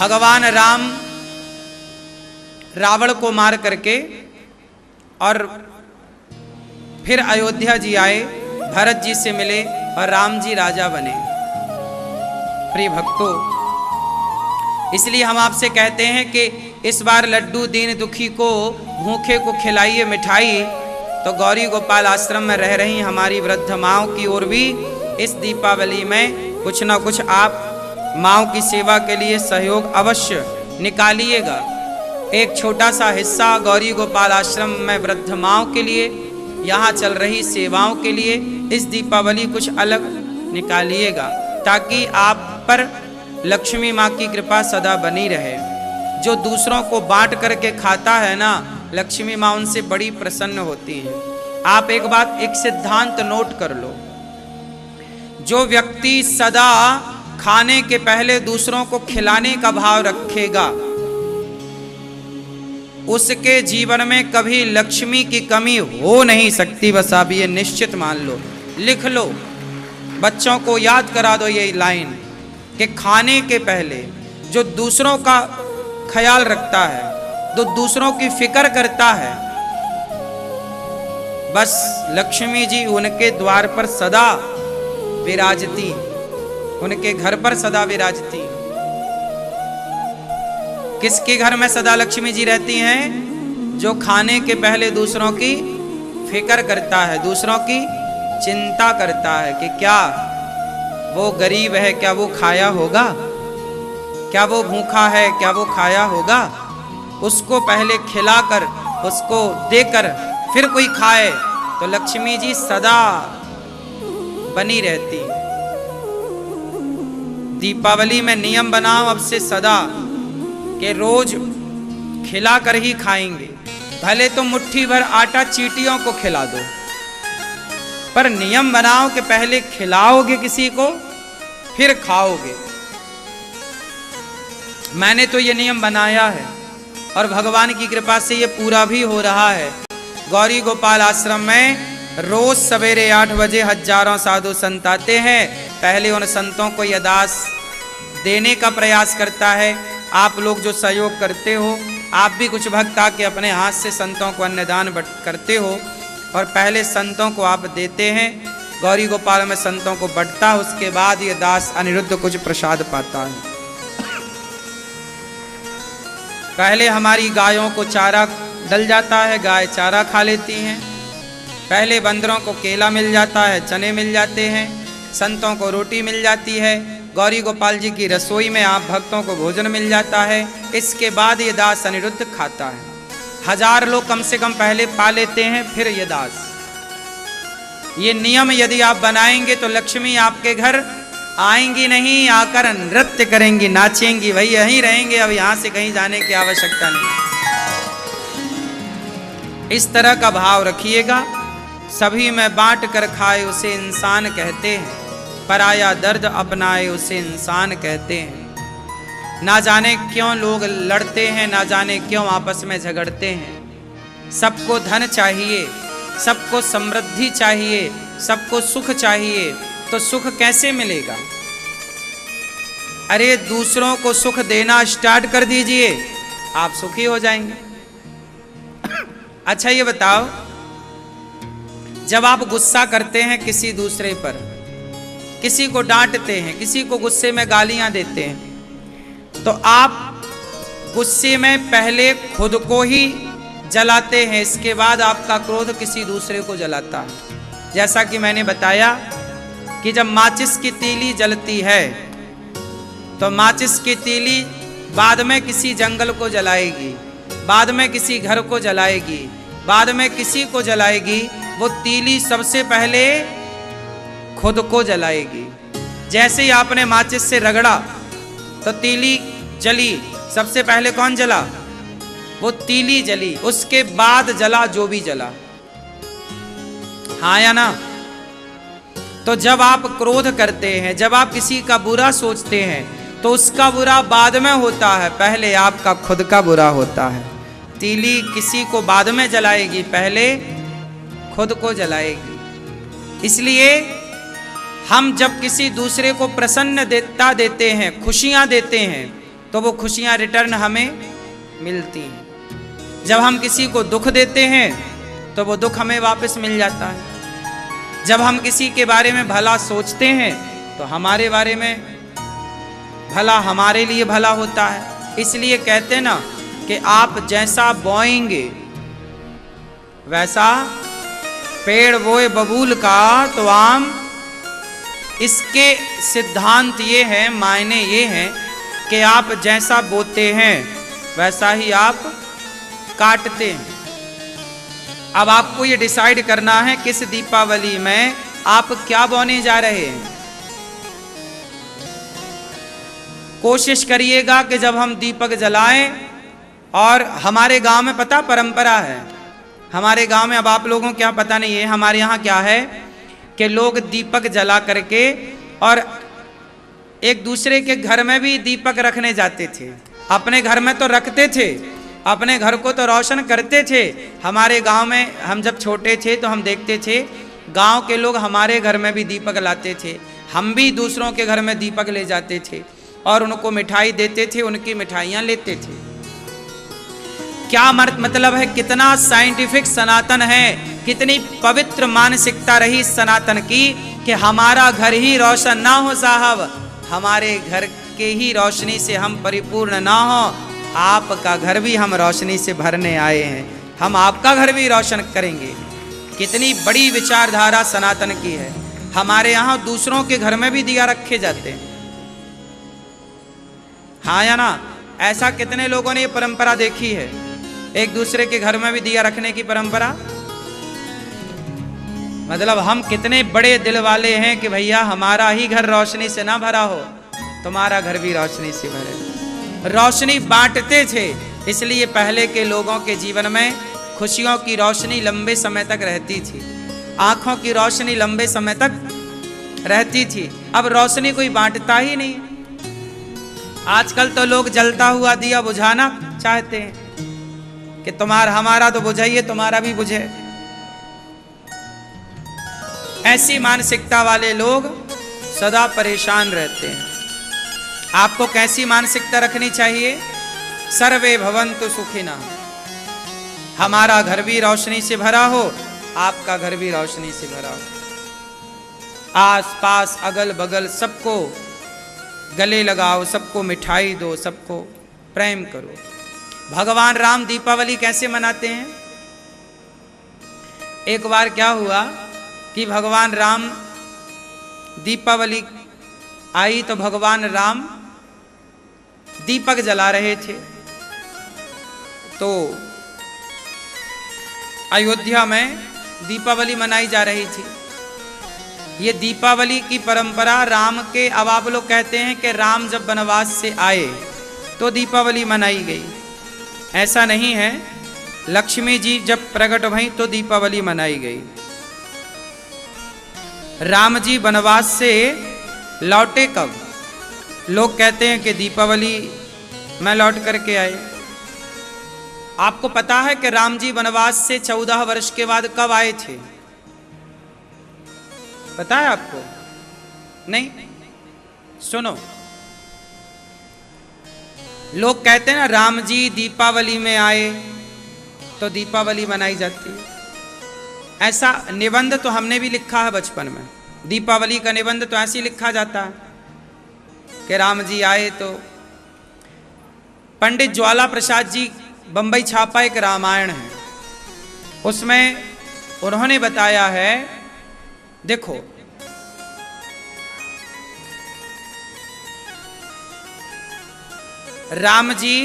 भगवान राम रावण को मार करके और फिर अयोध्या जी आए, भरत जी से मिले और राम जी राजा बने। प्रिय भक्तों, इसलिए हम आपसे कहते हैं कि इस बार लड्डू दीन दुखी को, भूखे को खिलाइए मिठाई। तो गौरी गोपाल आश्रम में रह रही हमारी वृद्ध माँओं की ओर भी इस दीपावली में कुछ ना कुछ आप माँओं की सेवा के लिए सहयोग अवश्य निकालिएगा। एक छोटा सा हिस्सा गौरी गोपाल आश्रम में वृद्ध माँओं के लिए, यहाँ चल रही सेवाओं के लिए इस दीपावली कुछ अलग निकालिएगा, ताकि आप पर लक्ष्मी माँ की कृपा सदा बनी रहे। जो दूसरों को बांट करके खाता है ना, लक्ष्मी माँ उनसे बड़ी प्रसन्न होती है। आप एक बात, एक सिद्धांत नोट कर लो, जो व्यक्ति सदा खाने के पहले दूसरों को खिलाने का भाव रखेगा, उसके जीवन में कभी लक्ष्मी की कमी हो नहीं सकती। बस आप ये निश्चित मान लो, लिख लो, बच्चों को याद करा दो ये लाइन कि खाने के पहले जो दूसरों का ख्याल रखता है, जो दूसरों की फिक्र करता है, बस लक्ष्मी जी उनके द्वार पर सदा विराजती, उनके घर पर सदा विराजती। किसके घर में सदा लक्ष्मी जी रहती हैं? जो खाने के पहले दूसरों की फिक्र करता है, दूसरों की चिंता करता है कि क्या वो गरीब है, क्या वो खाया होगा, क्या वो भूखा है, क्या वो खाया होगा। उसको पहले खिलाकर, उसको देकर फिर कोई खाए तो लक्ष्मी जी सदा बनी रहती। दीपावली में नियम बनाओ अब से सदा कि रोज खिला कर ही खाएंगे। भले तो मुट्ठी भर आटा चींटियों को खिला दो, पर नियम बनाओ कि पहले खिलाओगे किसी को फिर खाओगे। मैंने तो ये नियम बनाया है और भगवान की कृपा से ये पूरा भी हो रहा है। गौरी गोपाल आश्रम में रोज सवेरे 8 बजे हजारों साधु संत आते हैं। पहले उन संतों को यह दास देने का प्रयास करता है। आप लोग जो सहयोग करते हो, आप भी कुछ भक्त आके अपने हाथ से संतों को अन्नदान करते हो और पहले संतों को आप देते हैं। गौरी गोपाल में संतों को बंटता है, उसके बाद ये दास अनिरुद्ध कुछ प्रसाद पाता है। पहले हमारी गायों को चारा डल जाता है, गाय चारा खा लेती हैं। पहले बंदरों को केला मिल जाता है, चने मिल जाते हैं, संतों को रोटी मिल जाती है। गौरी गोपाल जी की रसोई में आप भक्तों को भोजन मिल जाता है। इसके बाद ये दास अनिरुद्ध खाता है। 1000 लोग कम से कम पहले पा लेते हैं, फिर ये दास। ये नियम यदि आप बनाएंगे तो लक्ष्मी आपके घर आएंगी नहीं, आकर नृत्य करेंगी, नाचेंगी, वही यहीं रहेंगे। अब यहां से कहीं जाने की आवश्यकता नहीं। इस तरह का भाव रखिएगा। सभी में बांट कर खाए उसे इंसान कहते हैं, पराया दर्द अपनाए उसे इंसान कहते हैं। ना जाने क्यों लोग लड़ते हैं, ना जाने क्यों आपस में झगड़ते हैं। सबको धन चाहिए, सबको समृद्धि चाहिए, सबको सुख चाहिए, तो सुख कैसे मिलेगा? अरे दूसरों को सुख देना स्टार्ट कर दीजिए, आप सुखी हो जाएंगे। अच्छा ये बताओ, जब आप गुस्सा करते हैं किसी दूसरे पर, किसी को डांटते हैं, किसी को गुस्से में गालियां देते हैं, तो आप गुस्से में पहले खुद को ही जलाते हैं, इसके बाद आपका क्रोध किसी दूसरे को जलाता है। जैसा कि मैंने बताया कि जब माचिस की तीली जलती है तो माचिस की तीली बाद में किसी जंगल को जलाएगी, बाद में किसी घर को जलाएगी, बाद में किसी को जलाएगी। वो तीली सबसे पहले खुद को जलाएगी। जैसे ही आपने माचिस से रगड़ा तो तीली जली, सबसे पहले कौन जला? वो तीली जली, उसके बाद जला जो भी जला। हाँ या ना? तो जब आप क्रोध करते हैं, जब आप किसी का बुरा सोचते हैं, तो उसका बुरा बाद में होता है, पहले आपका खुद का बुरा होता है। तीली किसी को बाद में जलाएगी, पहले खुद को जलाएगी। इसलिए हम जब किसी दूसरे को प्रसन्नता देते हैं, खुशियां देते हैं, तो वो खुशियां रिटर्न हमें मिलती हैं। जब हम किसी को दुख देते हैं तो वो दुख हमें वापस मिल जाता है। जब हम किसी के बारे में भला सोचते हैं तो हमारे बारे में भला हमारे लिए भला होता है। इसलिए कहते हैं ना कि आप जैसा बोएंगे वैसा पेड़ बोए बबूल का तो आम। इसके सिद्धांत ये है, मायने ये हैं कि आप जैसा बोते हैं वैसा ही आप काटते हैं। अब आपको ये डिसाइड करना है किस दीपावली में आप क्या बोने जा रहे हैं। कोशिश करिएगा कि जब हम दीपक जलाएं, और हमारे गांव में पता परंपरा है, हमारे गांव में, अब आप लोगों को क्या पता नहीं है, हमारे यहाँ क्या है कि लोग दीपक जला करके और एक दूसरे के घर में भी दीपक रखने जाते थे। अपने घर में तो रखते थे, अपने घर को तो रोशन करते थे। हमारे गांव में हम जब छोटे थे तो हम देखते थे गांव के लोग हमारे घर में भी दीपक लाते थे। हम भी दूसरों के घर में दीपक ले जाते थे और उनको मिठाई देते थे, उनकी मिठाइयाँ लेते थे। क्या मतलब है, कितना साइंटिफिक सनातन है, कितनी पवित्र मानसिकता रही सनातन की कि हमारा घर ही रोशन ना हो साहब, हमारे घर के ही रोशनी से हम परिपूर्ण ना हो, आपका घर भी हम रोशनी से भरने आए हैं, हम आपका घर भी रोशन करेंगे। कितनी बड़ी विचारधारा सनातन की है। हमारे यहाँ दूसरों के घर में भी दिया रखे जाते हैं, हाँ या ना? ऐसा कितने लोगों ने ये परंपरा देखी है, एक दूसरे के घर में भी दिया रखने की परंपरा। मतलब हम कितने बड़े दिल वाले हैं कि भैया हमारा ही घर रोशनी से ना भरा हो, तुम्हारा घर भी रोशनी से भरे। रोशनी बांटते थे, इसलिए पहले के लोगों के जीवन में खुशियों की रोशनी लंबे समय तक रहती थी, आंखों की रोशनी लंबे समय तक रहती थी। अब रोशनी कोई बांटता ही नहीं। आजकल तो लोग जलता हुआ दिया बुझाना चाहते हैं कि तुम्हारा हमारा तो बुझाइए, तुम्हारा भी बुझे। ऐसी मानसिकता वाले लोग सदा परेशान रहते हैं। आपको कैसी मानसिकता रखनी चाहिए? सर्वे भवन्तु सुखिनः, हमारा घर भी रोशनी से भरा हो, आपका घर भी रोशनी से भरा हो। आस पास अगल बगल सबको गले लगाओ, सबको मिठाई दो, सबको प्रेम करो। भगवान राम दीपावली कैसे मनाते हैं? एक बार क्या हुआ कि भगवान राम दीपावली आई तो भगवान राम दीपक जला रहे थे। तो अयोध्या में दीपावली मनाई जा रही थी। ये दीपावली की परंपरा राम के, अब आप लोग कहते हैं कि राम जब वनवास से आए तो दीपावली मनाई गई, ऐसा नहीं है। लक्ष्मी जी जब प्रकट भई तो दीपावली मनाई गई। राम जी वनवास से लौटे कब? लोग कहते हैं कि दीपावली में लौट करके आए। आपको पता है कि राम जी वनवास से 14 वर्ष के बाद कब आए थे? पता है आपको? नहीं? सुनो, लोग कहते हैं ना राम जी दीपावली में आए तो दीपावली मनाई जाती है। ऐसा निबंध तो हमने भी लिखा है बचपन में। दीपावली का निबंध तो ऐसे ही लिखा जाता है कि राम जी आए तो। पंडित ज्वाला प्रसाद जी बंबई छापा एक रामायण है, उसमें उन्होंने बताया है, देखो राम जी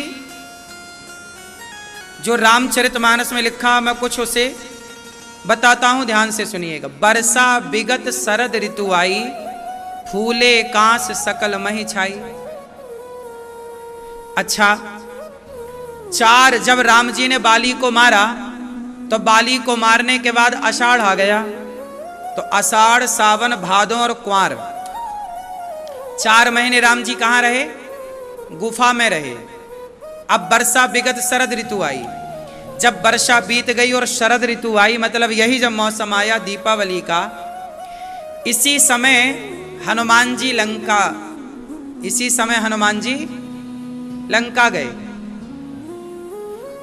जो रामचरितमानस में लिखा, मैं कुछ उसे बताता हूं, ध्यान से सुनिएगा। बरसा विगत शरद ऋतु आई, फूले कांस सकल मही छाई। अच्छा, जब राम जी ने बाली को मारा तो बाली को मारने के बाद आषाढ़ आ गया, तो आषाढ़, सावन, भादो और कुंवर 4 महीने राम जी कहां रहे? गुफा में रहे। अब वर्षा विगत शरद ऋतु आई। जब वर्षा बीत गई और शरद ऋतु आई, मतलब यही जब मौसम आया दीपावली का, इसी समय हनुमान जी लंका गए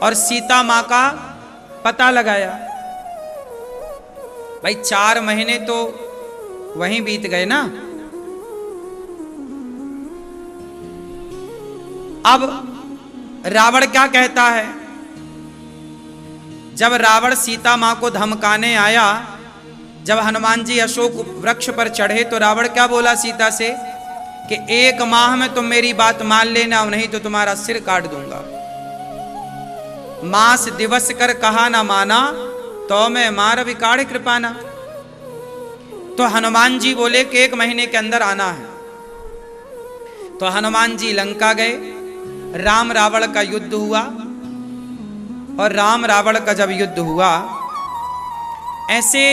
और सीता मां का पता लगाया। भाई 4 महीने तो वहीं बीत गए ना। अब रावण क्या कहता है? जब रावण सीता मां को धमकाने आया, जब हनुमान जी अशोक वृक्ष पर चढ़े, तो रावण क्या बोला सीता से कि 1 माह में तुम मेरी बात मान लेना, नहीं तो तुम्हारा सिर काट दूंगा। मास दिवस कर कहा ना माना, तो मैं मार विकाड़ कृपाना। तो हनुमान जी बोले कि 1 महीने के अंदर आना है। तो हनुमान जी लंका गए, राम रावण का युद्ध हुआ। और राम रावण का जब युद्ध हुआ, ऐसे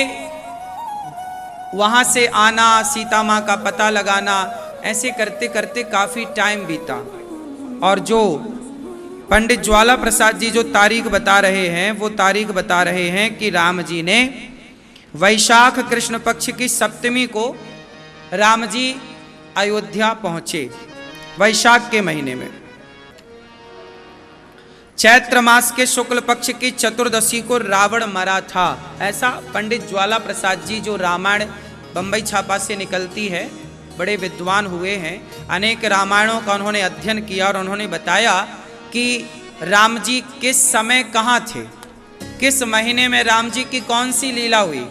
वहां से आना, सीता मां का पता लगाना, ऐसे करते करते काफी टाइम बीता। और जो पंडित ज्वाला प्रसाद जी जो तारीख बता रहे हैं, वो तारीख बता रहे हैं कि राम जी ने वैशाख कृष्ण पक्ष की 7वीं को राम जी अयोध्या पहुंचे, वैशाख के महीने में। चैत्र मास के शुक्ल पक्ष की चतुर्दशी को रावण मरा था। ऐसा पंडित ज्वाला प्रसाद जी, जो रामायण बंबई छापा से निकलती है, बड़े विद्वान हुए हैं, अनेक रामायणों का उन्होंने अध्ययन किया और उन्होंने बताया कि राम जी किस समय कहाँ थे, किस महीने में राम जी की कौन सी लीला हुई।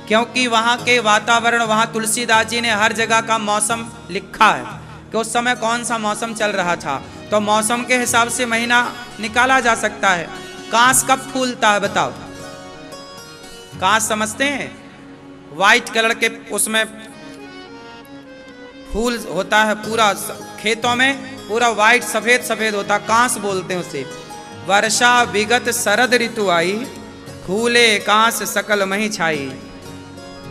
क्योंकि वहाँ के वातावरण, वहाँ तुलसीदास जी ने हर जगह का मौसम लिखा है कि उस समय कौन सा मौसम चल रहा था, तो मौसम के हिसाब से महीना निकाला जा सकता है। कांस कब फूलता है बताओ? कांस समझते हैं? वाइट कलर के उसमें फूल होता है, पूरा खेतों में पूरा वाइट सफेद सफेद होता, कांस बोलते हैं उसे। वर्षा विगत शरद ऋतु आई, फूले कांस सकल मही छाई।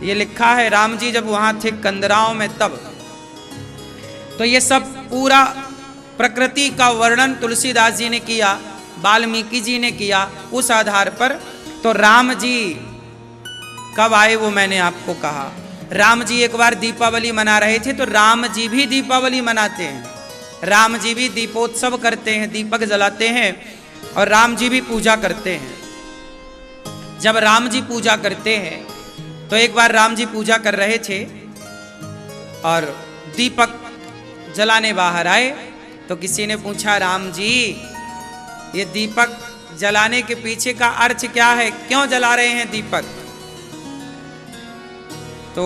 ये लिखा है राम जी जब वहां थे कंदराओं में तब। तो ये सब पूरा प्रकृति का वर्णन तुलसीदास जी ने किया, वाल्मीकि जी ने किया। उस आधार पर तो राम जी कब आए वो मैंने आपको कहा। राम जी एक बार दीपावली मना रहे थे, तो राम जी भी दीपावली मनाते हैं। राम जी भी दीपोत्सव करते हैं, दीपक जलाते हैं, और राम जी भी पूजा करते हैं। जब राम जी पूजा करते हैं, तो एक बार राम जी पूजा कर रहे थे और दीपक जलाने बाहर आए, तो किसी ने पूछा, राम जी ये दीपक जलाने के पीछे का अर्थ क्या है, क्यों जला रहे हैं दीपक? तो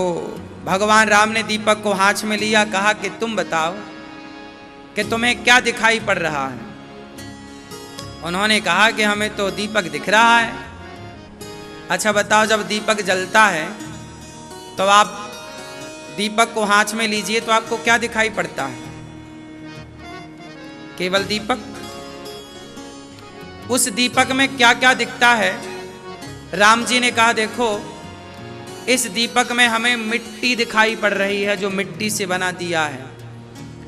भगवान राम ने दीपक को हाथ में लिया, कहा कि तुम बताओ कि तुम्हें क्या दिखाई पड़ रहा है। उन्होंने कहा कि हमें तो दीपक दिख रहा है। अच्छा बताओ, जब दीपक जलता है तो आप दीपक को हाथ में लीजिए तो आपको क्या दिखाई पड़ता है? केवल दीपक। उस दीपक में क्या क्या दिखता है? राम जी ने कहा, देखो इस दीपक में हमें मिट्टी दिखाई पड़ रही है, जो मिट्टी से बना दिया है।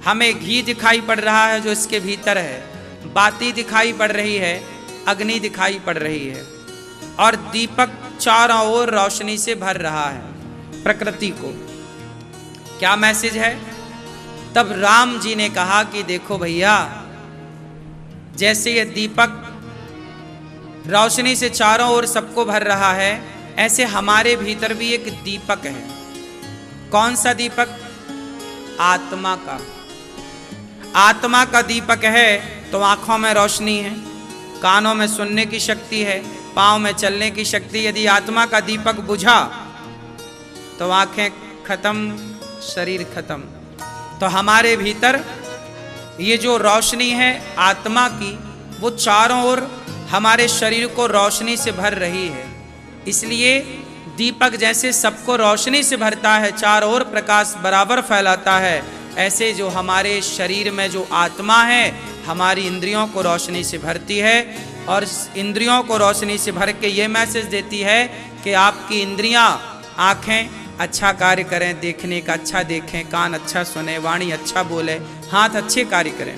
हमें घी दिखाई पड़ रहा है, जो इसके भीतर है। बाती दिखाई पड़ रही है, अग्नि दिखाई पड़ रही है, और दीपक चारों ओर रोशनी से भर रहा है प्रकृति को। क्या मैसेज है? तब राम जी ने कहा कि देखो भैया, जैसे ये दीपक रोशनी से चारों ओर सबको भर रहा है, ऐसे हमारे भीतर भी एक दीपक है। कौन सा दीपक? आत्मा का। आत्मा का दीपक है तो आंखों में रोशनी है, कानों में सुनने की शक्ति है, पांव में चलने की शक्ति। यदि आत्मा का दीपक बुझा तो आंखें खत्म, शरीर खत्म। तो हमारे भीतर ये जो रोशनी है आत्मा की, वो चारों ओर हमारे शरीर को रोशनी से भर रही है। इसलिए दीपक जैसे सबको रोशनी से भरता है, चारों ओर प्रकाश बराबर फैलाता है, ऐसे जो हमारे शरीर में जो आत्मा है, हमारी इंद्रियों को रोशनी से भरती है, और इंद्रियों को रोशनी से भर के ये मैसेज देती है कि आपकी इंद्रियां, आँखें अच्छा कार्य करें, देखने का अच्छा देखें, कान अच्छा सुने, वाणी अच्छा बोले, हाथ अच्छे कार्य करें।